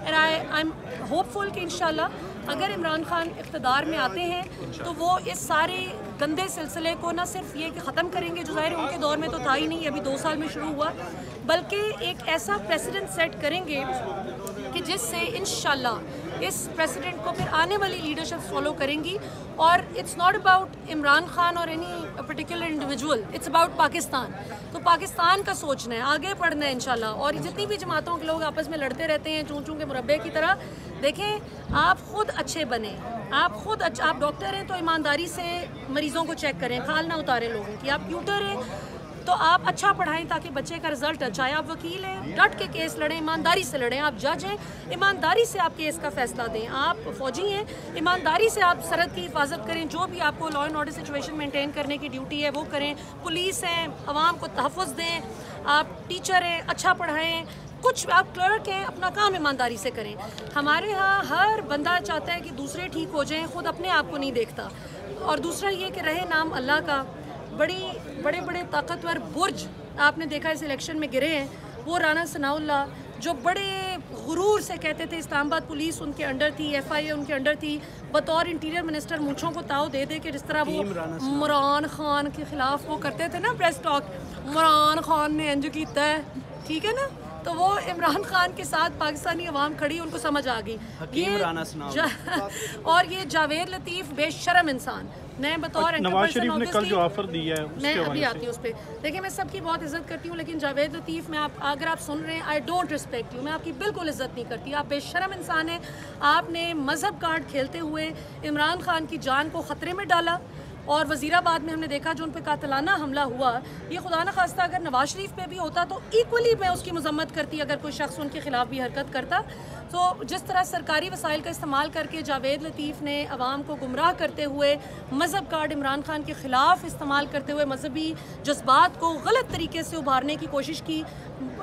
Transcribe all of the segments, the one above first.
And I am hopeful कि इंशाल्लाह अगर इमरान खान इक़्तिदार में आते हैं तो वो इस सारे गंदे सिलसिले को न सिर्फ ये कि ख़त्म करेंगे, जो ज़ाहिर उनके दौर में तो था ही नहीं, अभी 2 साल में शुरू हुआ, बल्कि एक ऐसा प्रेसिडेंट सेट करेंगे कि जिससे इंशाल्लाह इस प्रेसिडेंट को फिर आने वाली लीडरशिप फॉलो करेंगी। और it's not about Imran Khan और any particular individual, it's about Pakistan. तो पाकिस्तान का सोचना है, आगे बढ़ना है इंशाल्लाह। और जितनी भी जमातों के लोग आपस में लड़ते रहते हैं चूं चूं के मुरब्बे की तरह, देखें आप खुद अच्छे बने, आप खुद आप डॉक्टर हैं तो ईमानदारी से मरीज़ों को चेक करें, खाल ना उतारें लोगों की। आप ट्यूटर हैं तो आप अच्छा पढ़ाएं ताकि बच्चे का रिजल्ट अच्छा आए। आप वकील हैं, डट के केस लड़ें, ईमानदारी से लड़ें। आप जज हैं, ईमानदारी से आप केस का फैसला दें। आप फौजी हैं, ईमानदारी से आप सरहद की हिफाजत करें, जो भी आपको law and order situation maintain करने की ड्यूटी है वो करें। पुलिस हैं, आवाम को तहफ़्फ़ुज़ दें। आप टीचर हैं, अच्छा पढ़ाएं। कुछ आप क्लर्क हैं, अपना काम ईमानदारी से करें। हमारे यहाँ हर बंदा चाहता है कि दूसरे ठीक हो जाएं, खुद अपने आप को नहीं देखता। और दूसरा ये कि रहे नाम अल्लाह का, बड़े बड़े ताकतवर बुर्ज आपने देखा इस इलेक्शन में गिरे हैं। वो राना सनाउल्लाह जो बड़े गुरूर से कहते थे इस्लामाबाद पुलिस उनके अंडर थी, FIA उनके अंडर थी, बतौर इंटीरियर मिनिस्टर मूंछों को ताव दे दे के जिस तरह वो इमरान खान के खिलाफ वो करते थे ना प्रेस टॉक, इमरान खान ने इंज कीता है, ठीक है ना। तो वो इमरान खान के साथ पाकिस्तानी अवाम खड़ी, उनको समझ आ गई ये और ये जावेद लतीफ़ बेशरम इंसान। मैं बतौर नवाज शरीफ ने कल जो ऑफर दिया है मैं अभी आती हूँ उस पर। देखिए मैं सबकी बहुत इज्जत करती हूँ, लेकिन जावेद लतीफ़ में आप अगर आप सुन रहे हैं, आई डोंट रिस्पेक्ट यू, मैं आपकी बिल्कुल इज्जत नहीं करती। आप बेशरम इंसान हैं। आपने मजहब कार्ड खेलते हुए इमरान खान की जान को ख़तरे में डाला। और वज़ीराबाद में हमने देखा जो उन पर कातलाना हमला हुआ, ये खुदा न खास्ता अगर नवाज शरीफ पे भी होता तो इक्वली मैं उसकी मजम्मत करती अगर कोई शख्स उनके खिलाफ भी हरकत करता। तो जिस तरह सरकारी वसाइल का इस्तेमाल करके जावेद लतीफ़ ने अवाम को गुमराह करते हुए मज़हब कार्ड इमरान खान के ख़िलाफ़ इस्तेमाल करते हुए मजहबी जज्बात को गलत तरीके से उभारने की कोशिश की,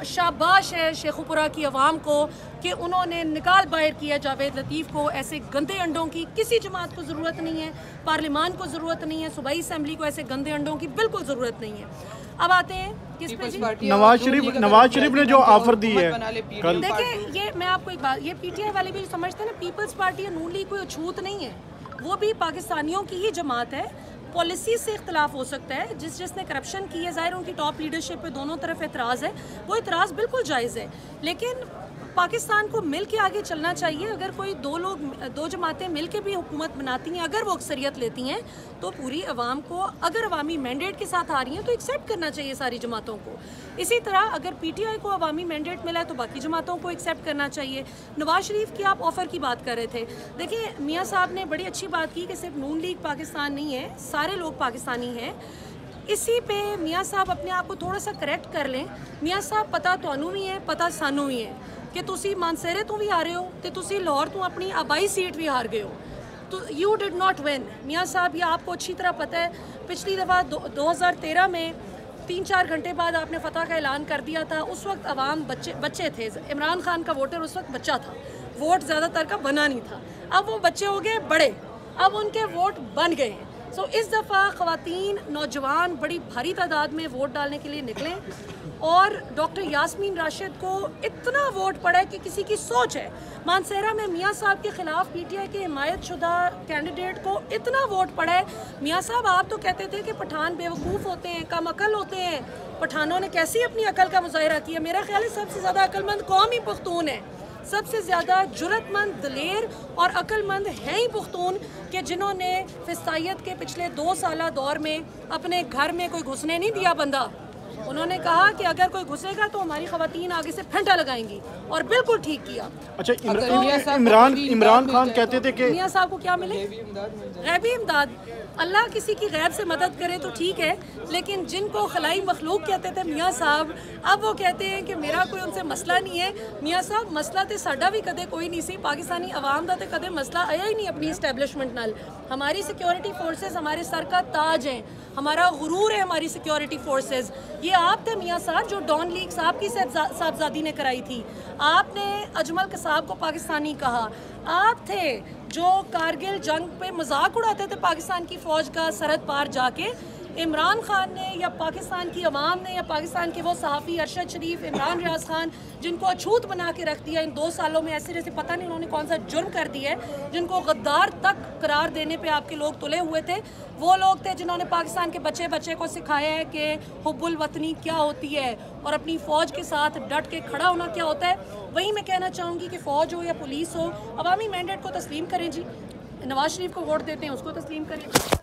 शाबाश है शेखुपुरा की अवाम को कि उन्होंने निकाल बाहर किया जावेद लतीफ़ को। ऐसे गंदे अंडों की किसी जमात को ज़रूरत नहीं है, पार्लियामान को ज़रूरत नहीं है, सूबाई असम्बली को ऐसे गंदे अंडों की बिल्कुल ज़रूरत नहीं है। अब आते हैं किस पे जी? नवाज शरीफ ने जो ऑफर दी है कल। देखिए ये मैं आपको एक बात, ये PTI वाले भी समझते हैं ना, पीपल्स पार्टी या नून लीग कोई अछूत नहीं है, वो भी पाकिस्तानियों की ही जमात है। पॉलिसी से इख्तलाफ हो सकता है, जिसने करप्शन की है, ज़ाहिर उनकी टॉप लीडरशिप पे दोनों तरफ एतराज़ है, वो एतराज़ बिल्कुल जायज़ है, लेकिन पाकिस्तान को मिल के आगे चलना चाहिए। अगर कोई दो जमातें मिल के भी हुकूमत बनाती हैं, अगर वो अक्सरियत लेती हैं, तो पूरी अवाम को, अगर अवामी मैंडेट के साथ आ रही हैं तो एक्सेप्ट करना चाहिए सारी जमातों को। इसी तरह अगर PTI को अवामी मैंडेट मिला है तो बाकी जमातों को एक्सेप्ट करना चाहिए। नवाज शरीफ की आप ऑफ़र की बात कर रहे थे, देखिए मियाँ साहब ने बड़ी अच्छी बात की कि सिर्फ नून लीग पाकिस्तान नहीं है, सारे लोग पाकिस्तानी हैं। इसी पे मियाँ साहब अपने आप को थोड़ा सा करेक्ट कर लें। मियाँ साहब पता तुहानू भी है, पता सानू भी है कि तुसी मानसेरे तो भी हारे हो तो तुसी लाहौर तो अपनी आबाई सीट भी हार गए हो, तो यू डिड नॉट विन। मियाँ साहब ये आपको अच्छी तरह पता है, पिछली दफ़ा 2013 में 3-4 घंटे बाद आपने फतह का ऐलान कर दिया था। उस वक्त अवाम बच्चे थे, इमरान खान का वोटर उस वक्त बच्चा था, वोट ज़्यादातर का बना नहीं था। अब वो बच्चे हो गए बड़े, अब उनके वोट बन गए हैं। सो इस दफ़ा ख़वातीन नौजवान बड़ी भारी तादाद में वोट डालने के लिए निकलें, और डॉक्टर यास्मीन राशिद को इतना वोट पड़ा है कि किसी की सोच है। मानसेरा में मियाँ साहब के ख़िलाफ़ PTI के हिमायत शुदा कैंडिडेट को इतना वोट पड़ा है। मियाँ साहब आप तो कहते थे कि पठान बेवकूफ़ होते हैं, कम अकल होते हैं, पठानों ने कैसी अपनी अकल का मुजाहिरा किया। मेरा ख्याल है सबसे ज़्यादा अक्लमंद कौम ही पुख्तून है, सबसे ज़्यादा जुर्रतमंद, दलेर और अक्लमंद हैं ही पुख्तून, कि जिन्होंने फिस्तायत के पिछले 2 साला दौर में अपने घर में कोई घुसने नहीं दिया बंदा। उन्होंने कहा कि अगर कोई घुसेगा तो हमारी ख़वातीन आगे से फंटा लगाएंगी, और बिल्कुल ठीक किया। अच्छा, इमरान खान कहते थे कि मियाँ साहब को क्या मिले? गैबी इमदाद। अल्लाह किसी की गैब से मदद करे तो ठीक है, लेकिन जिनको खलाई मखलूक कहते थे मियाँ साहब, अब वो कहते हैं कि मेरा कोई उनसे मसला नहीं है। मियाँ साहब मसला तो साडा भी कदे कोई नहीं सी, पाकिस्तानी अवाम का तो कदे मसला आया ही नहीं अपनी इस्टेबलिशमेंट नाल। हमारी सिक्योरिटी फोर्सेस हमारे सर का ताज हैं, हमारा गुरूर है हमारी सिक्योरिटी फोर्सेस। ये आप थे मियाँ साहब जो डॉन लीग साहब की साहबजादी ने कराई थी, आपने अजमल कसाब को पाकिस्तानी कहा, आप थे जो कारगिल जंग पे मजाक उड़ाते थे पाकिस्तान की फ़ौज का सरहद पार जाके। इमरान खान ने या पाकिस्तान की अवाम ने या पाकिस्तान के वो सहाफ़ी अरशद शरीफ, इमरान रियाज खान, जिनको अछूत बना के रख दिया इन 2 सालों में, ऐसे जैसे पता नहीं उन्होंने कौन सा जुर्म कर दिया है, जिनको गद्दार तक करार देने पे आपके लोग तुले हुए थे। वो लोग थे जिन्होंने पाकिस्तान के बच्चे बच्चे को सिखाया है कि हुब्बुल वतनी क्या होती है और अपनी फ़ौज के साथ डट के खड़ा होना क्या होता है। वही मैं कहना चाहूँगी कि फ़ौज हो या पुलिस हो, अवामी मैंडेट को तस्लीम करें जी। नवाज शरीफ को वोट देते हैं, उसको तस्लीम करें।